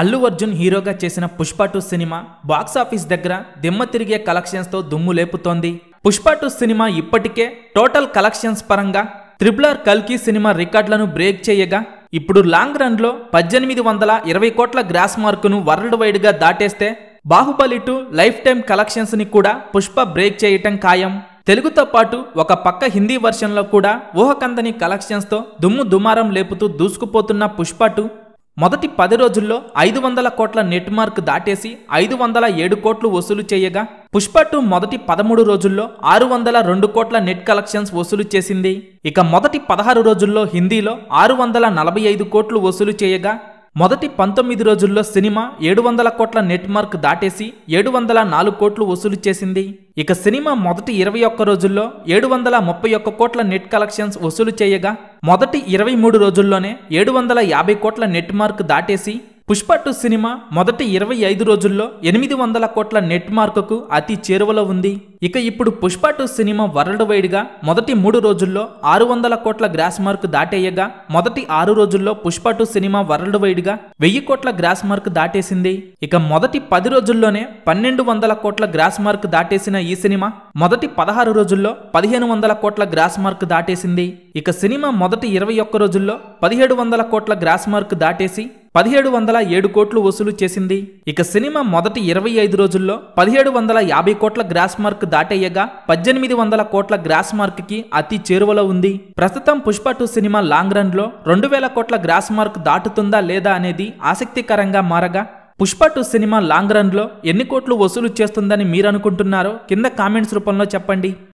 అల్లు అర్జున్ హీరోగా చేసిన Pushpa 2 cinema box office దగ్గర దిమ్మ తిరిగే కలెక్షన్స్తో దుమ్ము లేపుతోంది. పుష్ప 2 సినిమా ఇప్పటికే టోటల్ కలెక్షన్స్ పరంగా RRR కల్కి సినిమా రికార్డులను బ్రేక్ చేయగా ఇప్పుడు లాంగ్ రన్లో 1820 కోట్ల గ్రాస్ మార్కును వరల్డ్ వైడ్గా దాటేస్తే బాహుబలి 2 లైఫ్ టైం కలెక్షన్స్ని కూడా పుష్ప బ్రేక్ చేయటం ఖాయం. తెలుగుతో పాటు ఒక పక్క హిందీ వర్షన్లో కూడా ఊహకందని కలెక్షన్స్తో దుమ్ము దుమారం లేపుతూ దూసుకుపోతున్న పుష్ప 2 మొదటి 10 రోజుల్లో 500 కోట్ల నెట్ మార్క్ దాటేసి 507 కోట్లు వసూలు చేయగా పుష్ప 2 మొదటి 13 రోజుల్లో 602 కోట్ల నెట్ కలెక్షన్స్ వసూలు చేసింది. ఇక మొదటి 16 రోజుల్లో హిందీలో 645 కోట్లు వసూలు చేయగా మొదటి 19 రోజుల్లో సినిమా 700 కోట్ల నెట్ మార్క్ దాటేసి 704 కోట్లు వసూలు చేసింది. ఇక సినిమా మొదటి 21 రోజుల్లో 731 కోట్ల నెట్ కలెక్షన్స్ వసూలు చేయగా మొదటి 23 రోజుల్లోనే 750 కోట్ల నెట్ మార్క్ దాటేసి పుష్ప 2 సినిమా మొదటి 25 రోజుల్లో 800 కోట్ల నెట్ మార్కుకు అతి చేరువలో ఉంది. ఇక ఇప్పుడు పుష్ప 2 సినిమా వరల్డ్ వైడ్గా మొదటి 3 రోజుల్లో 600 కోట్ల గ్రాస్ మార్క్ దాటేయగా మొదటి 6 రోజుల్లో పుష్ప 2 సినిమా వరల్డ్ వైడ్గా 1000 కోట్ల గ్రాస్ మార్క్ దాటేసింది. ఇక మొదటి 10 రోజుల్లోనే 1200 కోట్ల గ్రాస్ మార్క్ దాటేసిన ఈ సినిమా మొదటి 16 రోజుల్లో 1500 కోట్ల గ్రాస్ మార్క్ దాటేసింది. ఇక సినిమా మొదటి 21 రోజుల్లో 1700 కోట్ల గ్రాస్ మార్క్ దాటేసి 1707 కోట్లు వసూలు చేసింది. ఇక సినిమా మొదటి 25 రోజుల్లో 1750 కోట్ల గ్రాస్ మార్క్ దాటేయగా 1800 కోట్ల గ్రాస్ మార్క్ కి అతి చేరువలో ఉంది. ప్రస్తుతం పుష్ప 2 సినిమా లాంగ్ రన్ లో 2000 కోట్ల గ్రాస్ మార్క్ దాటుతుందా లేదా అనేది ఆసక్తికరంగా మారగా పుష్ప 2 సినిమా లాంగ్ రన్ లో ఎన్ని కోట్లు వసూలు చేస్తుందని మీరు అనుకుంటున్నారో కింద కామెంట్స్ రూపంలో చెప్పండి.